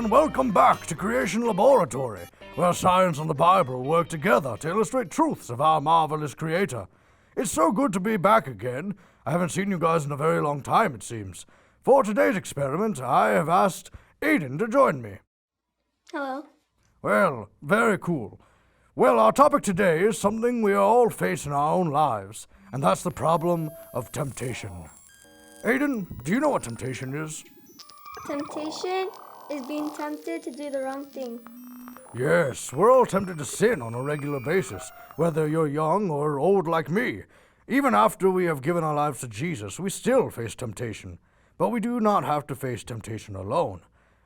and welcome back to Creation Laboratory, where science and the Bible work together to illustrate truths of our marvelous Creator. It's so good to be back again. I haven't seen you guys in a very long time, it seems. For today's experiment, I have asked Aiden to join me. Hello. Well, very cool. Well, our topic today is something we all face in our own lives, and that's the problem of temptation. Aiden, do you know what temptation is? Temptation is being tempted to do the wrong thing. Yes, we're all tempted to sin on a regular basis, whether you're young or old like me. Even after we have given our lives to Jesus, we still face temptation. But we do not have to face temptation alone.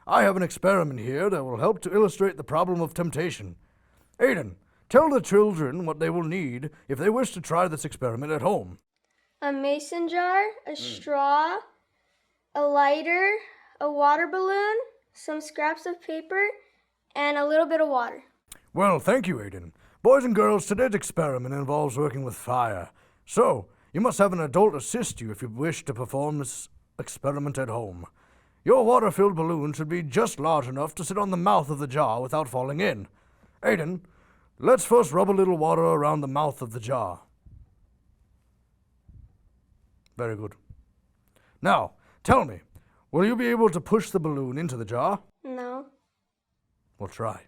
I have an experiment here that will help to illustrate the problem of temptation. Aiden, tell the children what they will need if they wish to try this experiment at home. A mason jar, a straw, a lighter, a water balloon, some scraps of paper, and a little bit of water. Well, thank you, Aiden. Boys and girls, today's experiment involves working with fire. So, you must have an adult assist you if you wish to perform this experiment at home. Your water-filled balloon should be just large enough to sit on the mouth of the jar without falling in. Aiden, let's first rub a little water around the mouth of the jar. Very good. Now, tell me, will you be able to push the balloon into the jar? No. We'll try.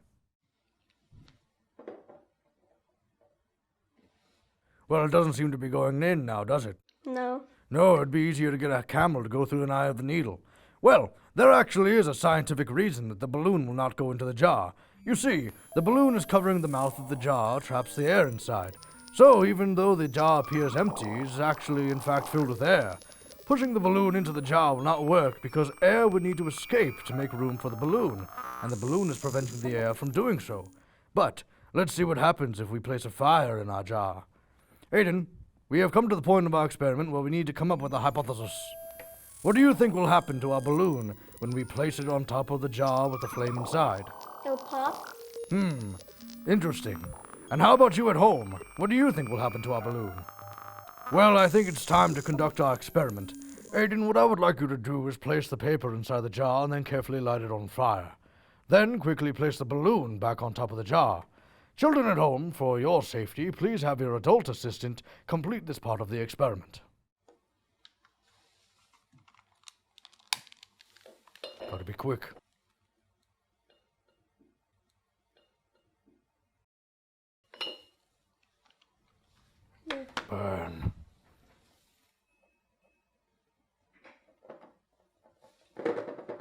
Well, it doesn't seem to be going in now, does it? No. No, it'd be easier to get a camel to go through an eye of the needle. Well, there actually is a scientific reason that the balloon will not go into the jar. You see, the balloon is covering the mouth of the jar, traps the air inside. So, even though the jar appears empty, it's actually in fact filled with air. Pushing the balloon into the jar will not work because air would need to escape to make room for the balloon, and the balloon is preventing the air from doing so. But, let's see what happens if we place a fire in our jar. Aiden, we have come to the point of our experiment where we need to come up with a hypothesis. What do you think will happen to our balloon when we place it on top of the jar with the flame inside? It'll pop. Interesting. And how about you at home? What do you think will happen to our balloon? Well, I think it's time to conduct our experiment. Aiden, what I would like you to do is place the paper inside the jar and then carefully light it on fire. Then quickly place the balloon back on top of the jar. Children at home, for your safety, please have your adult assistant complete this part of the experiment. Gotta be quick. Burn.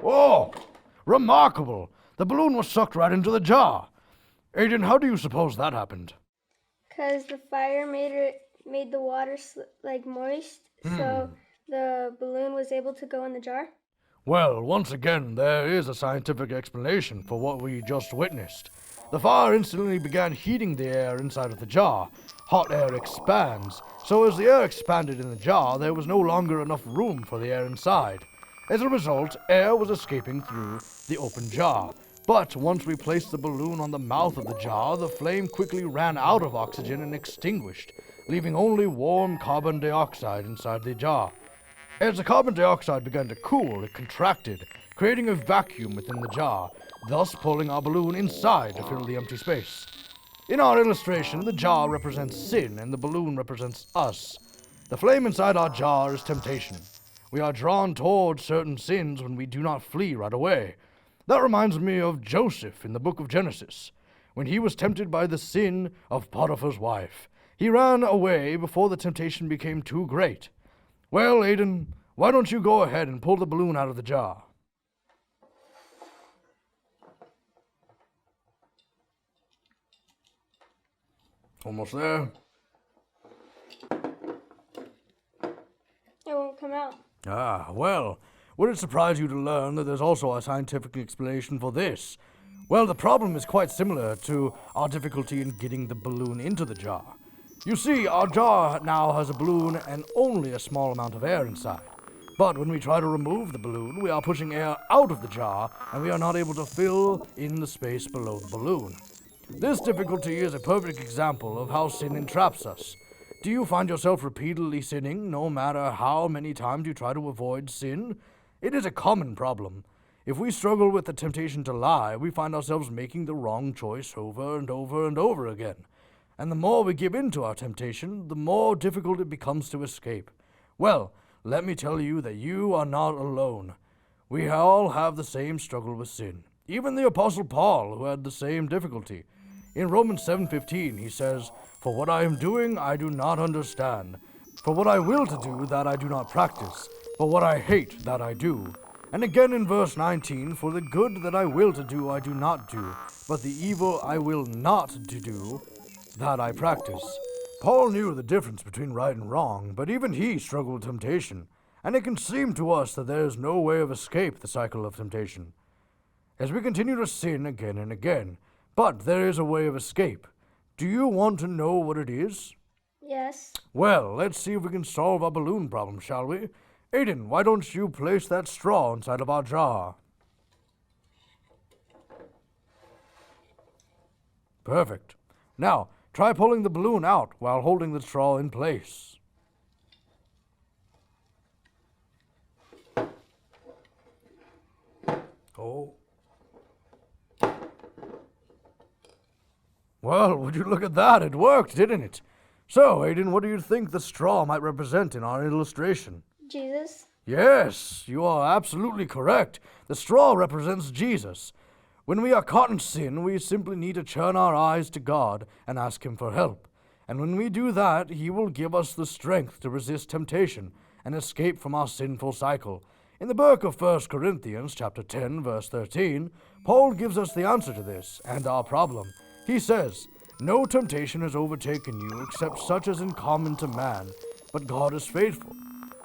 Whoa! Remarkable! The balloon was sucked right into the jar. Aiden, how do you suppose that happened? 'Cause the fire made the water moist, so the balloon was able to go in the jar. Well, once again, there is a scientific explanation for what we just witnessed. The fire instantly began heating the air inside of the jar. Hot air expands, so as the air expanded in the jar, there was no longer enough room for the air inside. As a result, air was escaping through the open jar. But once we placed the balloon on the mouth of the jar, the flame quickly ran out of oxygen and extinguished, leaving only warm carbon dioxide inside the jar. As the carbon dioxide began to cool, it contracted, creating a vacuum within the jar, thus pulling our balloon inside to fill the empty space. In our illustration, the jar represents sin and the balloon represents us. The flame inside our jar is temptation. We are drawn towards certain sins when we do not flee right away. That reminds me of Joseph in the book of Genesis. When he was tempted by the sin of Potiphar's wife, he ran away before the temptation became too great. Well, Aiden, why don't you go ahead and pull the balloon out of the jar? Almost there. It won't come out. Well, would it surprise you to learn that there's also a scientific explanation for this? Well, the problem is quite similar to our difficulty in getting the balloon into the jar. You see, our jar now has a balloon and only a small amount of air inside. But when we try to remove the balloon, we are pushing air out of the jar, and we are not able to fill in the space below the balloon. This difficulty is a perfect example of how sin entraps us. Do you find yourself repeatedly sinning, no matter how many times you try to avoid sin? It is a common problem. If we struggle with the temptation to lie, we find ourselves making the wrong choice over and over and over again. And the more we give in to our temptation, the more difficult it becomes to escape. Well, let me tell you that you are not alone. We all have the same struggle with sin. Even the Apostle Paul, who had the same difficulty. In Romans 7:15, he says, "For what I am doing, I do not understand. For what I will to do, that I do not practice. For what I hate, that I do." And again in verse 19, "For the good that I will to do, I do not do. But the evil I will not to do, that I practice." Paul knew the difference between right and wrong, but even he struggled with temptation. And it can seem to us that there is no way of escape the cycle of temptation, as we continue to sin again and again. But there is a way of escape. Do you want to know what it is? Yes. Well, let's see if we can solve our balloon problem, shall we? Aiden, why don't you place that straw inside of our jar? Perfect. Now, try pulling the balloon out while holding the straw in place. Oh. Well, would you look at that? It worked, didn't it? So, Aiden, what do you think the straw might represent in our illustration? Jesus. Yes, you are absolutely correct. The straw represents Jesus. When we are caught in sin, we simply need to turn our eyes to God and ask Him for help. And when we do that, He will give us the strength to resist temptation and escape from our sinful cycle. In the book of 1 Corinthians, chapter 10, verse 13, Paul gives us the answer to this and our problem. He says, "No temptation has overtaken you except such as is common to man, but God is faithful,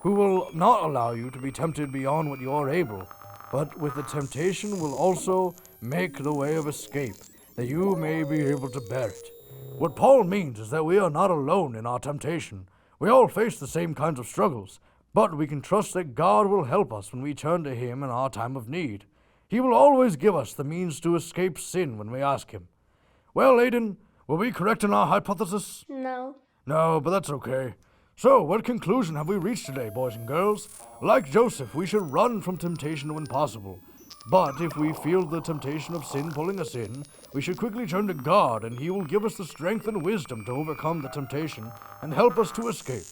who will not allow you to be tempted beyond what you are able, but with the temptation will also make the way of escape, that you may be able to bear it." What Paul means is that we are not alone in our temptation. We all face the same kinds of struggles, but we can trust that God will help us when we turn to Him in our time of need. He will always give us the means to escape sin when we ask Him. Well, Aiden, were we correct in our hypothesis? No. No, but that's okay. So, what conclusion have we reached today, boys and girls? Like Joseph, we should run from temptation when possible. But if we feel the temptation of sin pulling us in, we should quickly turn to God, and He will give us the strength and wisdom to overcome the temptation and help us to escape.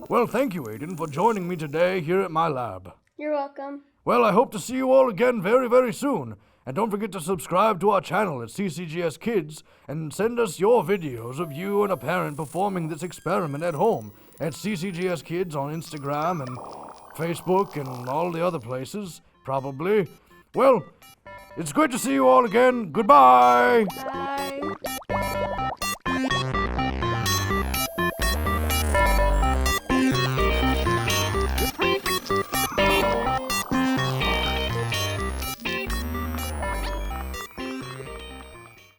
Well, thank you, Aiden, for joining me today here at my lab. You're welcome. Well, I hope to see you all again very, very soon. And don't forget to subscribe to our channel at CCGS Kids and send us your videos of you and a parent performing this experiment at home at CCGS Kids on Instagram and Facebook and all the other places, probably. Well, it's great to see you all again. Goodbye. Bye.